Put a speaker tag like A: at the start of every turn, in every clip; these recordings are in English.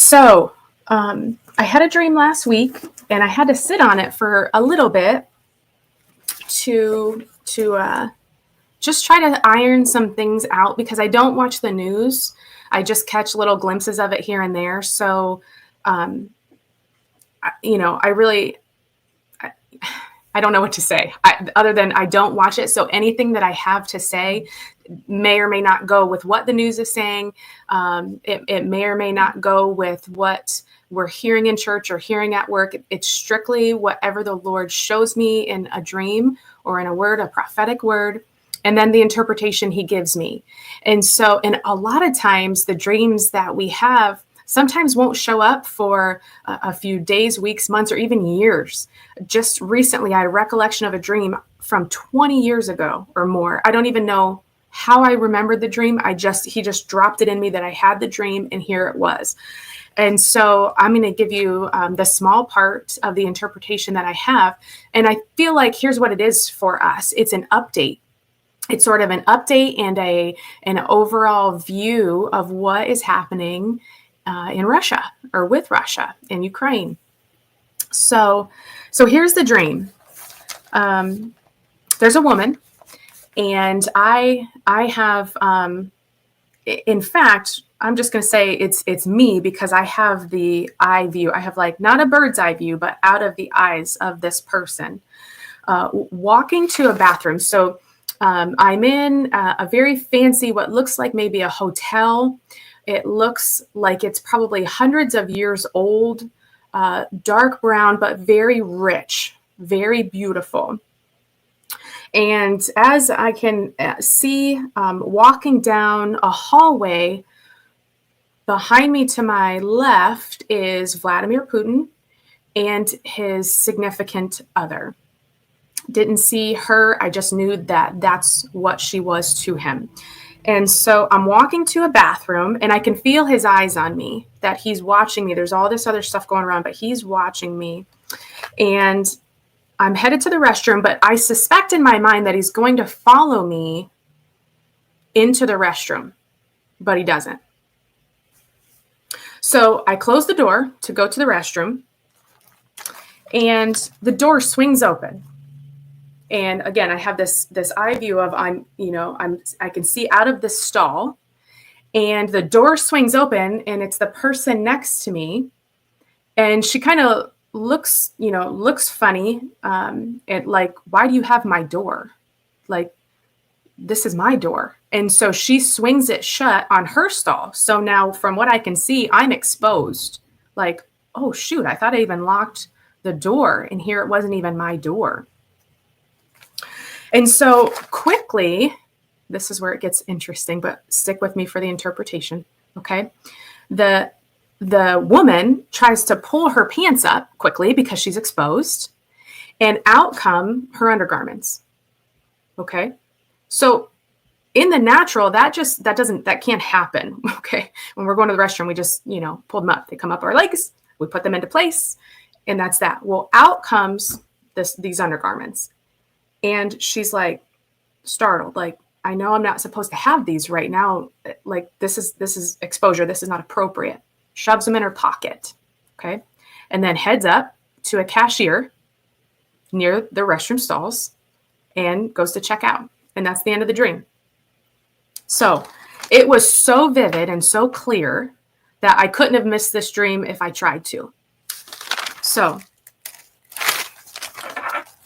A: So I had a dream last week, and I had to sit on it for a little bit to just try to iron some things out, because I don't watch the news. I just catch little glimpses of it here and there. So, I don't know what to say other than I don't watch it. So anything that I have to say may or may not go with what the news is saying. It may or may not go with what we're hearing in church or hearing at work. It's strictly whatever the Lord shows me in a dream or in a word, a prophetic word, and then the interpretation he gives me. And a lot of times the dreams that we have sometimes won't show up for a few days, weeks, months, or even years. Just recently, I had a recollection of a dream from 20 years ago or more. I don't even know how I remembered the dream. He just dropped it in me that I had the dream, and here it was. And so I'm going to give you the small part of the interpretation that I have. And I feel like here's what it is for us. It's an update. It's sort of an update and an overall view of what is happening in Russia, or with Russia in Ukraine. So here's the dream. There's a woman, and I have, in fact, I'm just going to say it's me, because I have the eye view. I have not a bird's eye view, but out of the eyes of this person, walking to a bathroom. So I'm in a very fancy, what looks like maybe a hotel. It looks like it's probably hundreds of years old, dark brown, but very rich, very beautiful. And as I can see, walking down a hallway, behind me to my left is Vladimir Putin and his significant other. Didn't see her. I just knew that that's what she was to him. And so I'm walking to a bathroom, and I can feel his eyes on me, that he's watching me. There's all this other stuff going around, but he's watching me. And I'm headed to the restroom, but I suspect in my mind that he's going to follow me into the restroom, but he doesn't. So I close the door to go to the restroom, and the door swings open. And again, I have this eye view of I can see out of this stall, and the door swings open, and it's the person next to me, and she kind of looks funny, and why do you have my door? This is my door. And so she swings it shut on her stall. So now from what I can see, I'm exposed. Oh shoot, I thought I even locked the door, and here it wasn't even my door. And so quickly, this is where it gets interesting, but stick with me for the interpretation, okay? The woman tries to pull her pants up quickly because she's exposed, and out come her undergarments, okay? So in the natural, that can't happen, okay? When we're going to the restroom, we just, pull them up. They come up our legs, we put them into place, and that's that. Well, out comes these undergarments. And she's startled, I know I'm not supposed to have these right now. This is exposure. This is not appropriate. Shoves them in her pocket. Okay. And then heads up to a cashier near the restroom stalls and goes to check out. And that's the end of the dream. So it was so vivid and so clear that I couldn't have missed this dream if I tried to. So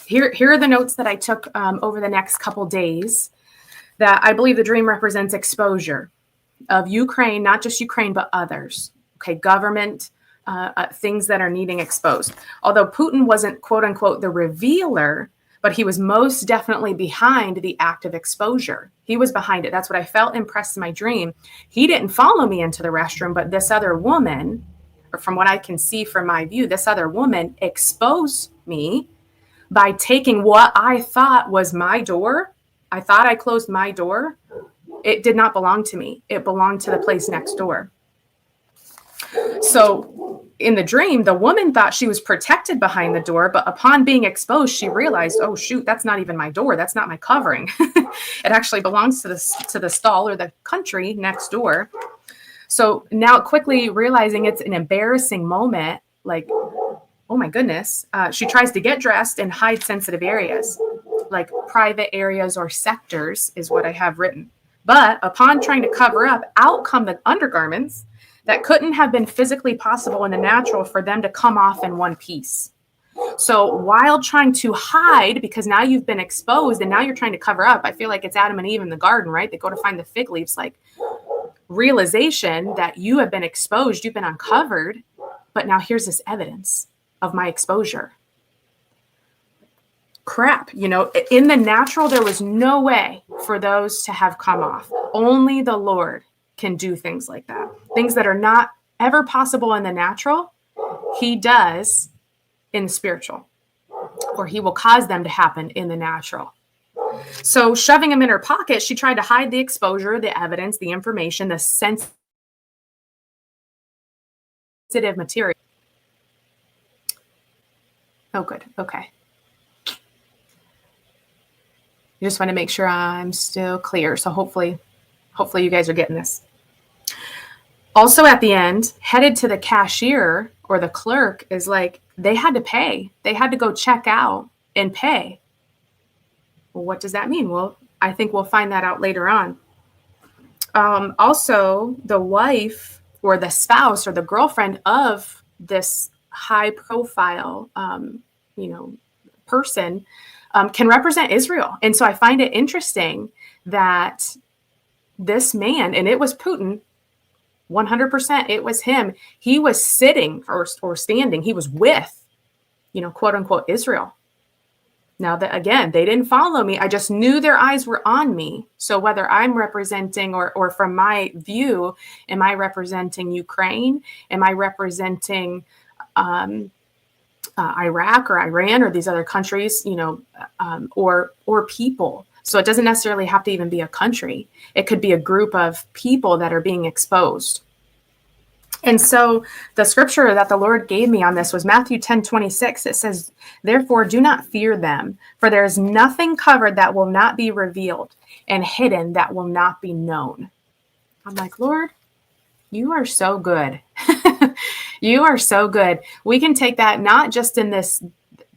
A: Here are the notes that I took over the next couple days, that I believe the dream represents exposure of Ukraine, not just Ukraine, but others. Okay, government, things that are needing exposed. Although Putin wasn't, quote unquote, the revealer, but he was most definitely behind the act of exposure. He was behind it. That's what I felt impressed in my dream. He didn't follow me into the restroom, but this other woman, or from what I can see from my view, this other woman exposed me by taking what I thought was my door. I thought I closed my door. It did not belong to me. It belonged to the place next door. So in the dream, the woman thought she was protected behind the door, but upon being exposed, she realized, oh shoot, that's not even my door. That's not my covering. It actually belongs to the stall or the country next door. So now quickly realizing it's an embarrassing moment, like, oh my goodness, she tries to get dressed and hide sensitive areas, like private areas or sectors is what I have written. But upon trying to cover up, out come the undergarments that couldn't have been physically possible in the natural for them to come off in one piece. So while trying to hide, because now you've been exposed and now you're trying to cover up, I feel like it's Adam and Eve in the garden, right? They go to find the fig leaves, like realization that you have been exposed, you've been uncovered, but now here's this evidence of my exposure. Crap, you know, in the natural, there was no way for those to have come off. Only the Lord can do things like that. Things that are not ever possible in the natural, he does in the spiritual, or he will cause them to happen in the natural. So shoving them in her pocket, she tried to hide the exposure, the evidence, the information, the sensitive material. Oh, good. Okay. I just want to make sure I'm still clear. So hopefully you guys are getting this. Also at the end, headed to the cashier or the clerk is like, they had to pay. They had to go check out and pay. Well, what does that mean? Well, I think we'll find that out later on. Also, the wife or the spouse or the girlfriend of this high profile, person can represent Israel. And so I find it interesting that this man, and it was Putin, 100%, it was him. He was sitting or standing. He was with, quote unquote, Israel. Now that, again, they didn't follow me. I just knew their eyes were on me. So whether I'm representing or from my view, am I representing Ukraine? Am I representing Iraq or Iran or these other countries, or people? So it doesn't necessarily have to even be a country. It could be a group of people that are being exposed. And so the scripture that the Lord gave me on this was Matthew 10:26. It says, "Therefore do not fear them, for there is nothing covered that will not be revealed, and hidden that will not be known." I'm like, Lord, you are so good. You are so good. We can take that not just in this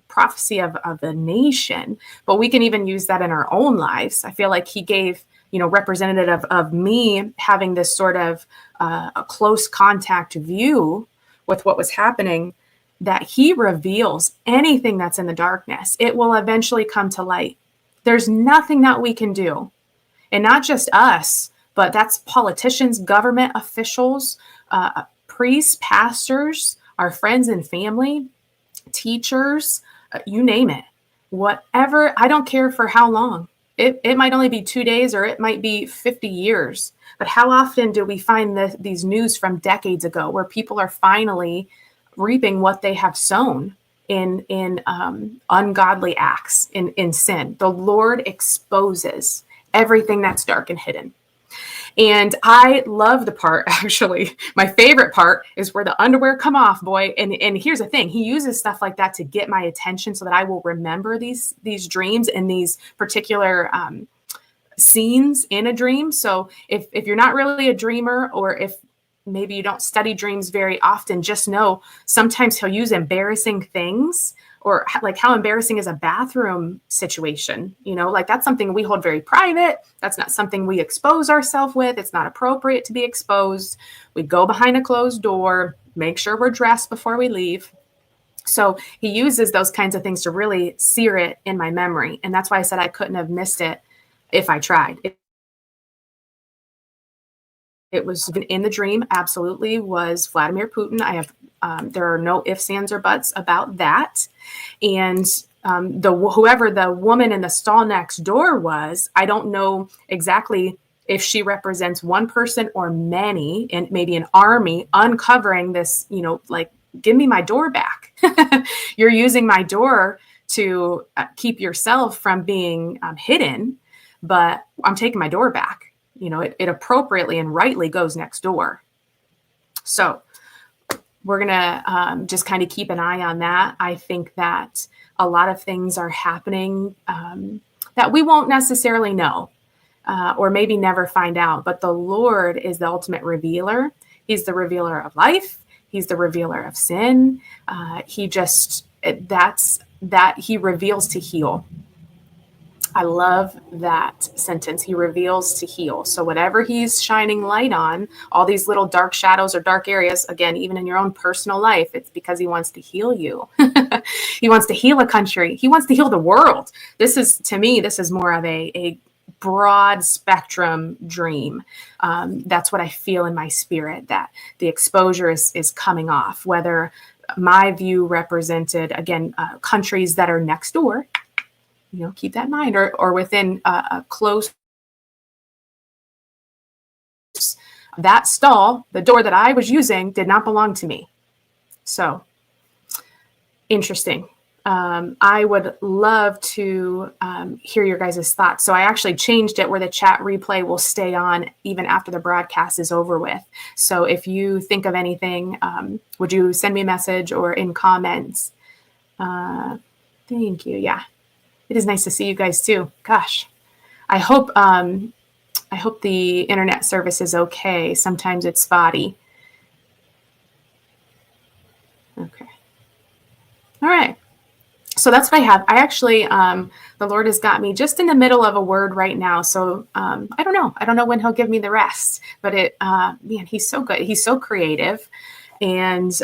A: prophecy of the nation, but we can even use that in our own lives. I feel like he gave, representative of me having this sort of a close contact view with what was happening, that he reveals anything that's in the darkness. It will eventually come to light. There's nothing that we can do. And not just us, but that's politicians, government officials, priests, pastors, our friends and family, teachers, you name it. Whatever, I don't care for how long. It might only be 2 days or it might be 50 years. But how often do we find these news from decades ago where people are finally reaping what they have sown in ungodly acts, in sin? The Lord exposes everything that's dark and hidden. And I love the part, actually, my favorite part is where the underwear come off, boy. And here's the thing. He uses stuff like that to get my attention so that I will remember these dreams and these particular scenes in a dream. So if you're not really a dreamer, or if maybe you don't study dreams very often, just know sometimes he'll use embarrassing things, or like how embarrassing is a bathroom situation, like that's something we hold very private. That's not something we expose ourselves with. It's not appropriate to be exposed. We go behind a closed door, make sure we're dressed before we leave. So he uses those kinds of things to really sear it in my memory. And that's why I said I couldn't have missed it if I tried. It was in the dream, absolutely, was Vladimir Putin. There are no ifs, ands, or buts about that. And whoever the woman in the stall next door was, I don't know exactly if she represents one person or many, and maybe an army uncovering this, like, give me my door back. You're using my door to keep yourself from being hidden, but I'm taking my door back. It appropriately and rightly goes next door. So we're going to just kind of keep an eye on that. I think that a lot of things are happening that we won't necessarily know or maybe never find out. But the Lord is the ultimate revealer. He's the revealer of life. He's the revealer of sin. He reveals to heal. I love that sentence. He reveals to heal. So whatever he's shining light on, all these little dark shadows or dark areas, again, even in your own personal life, it's because he wants to heal you. He wants to heal a country. He wants to heal the world. To me, this is more of a broad spectrum dream. That's what I feel in my spirit, that the exposure is coming off, whether my view represented, again, countries that are next door, keep that in mind, or within a close, that stall, the door that I was using did not belong to me. So interesting. I would love to hear your guys' thoughts. So I actually changed it where the chat replay will stay on even after the broadcast is over with. So if you think of anything, would you send me a message or in comments? Thank you. Yeah, it is nice to see you guys too. Gosh, I hope the internet service is okay. Sometimes it's spotty. Okay. All right. So that's what I have. I actually, the Lord has got me just in the middle of a word right now. So I don't know. I don't know when he'll give me the rest, but man, he's so good. He's so creative. And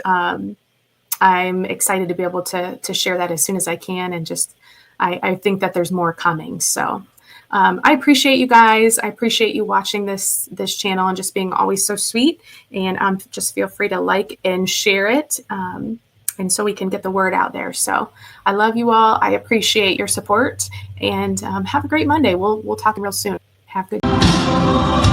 A: I'm excited to be able to share that as soon as I can. And just, I think that there's more coming. So I appreciate you guys. I appreciate you watching this channel and just being always so sweet. And just feel free to like and share it. And so we can get the word out there. So I love you all. I appreciate your support, and have a great Monday. We'll talk real soon. Have a good day.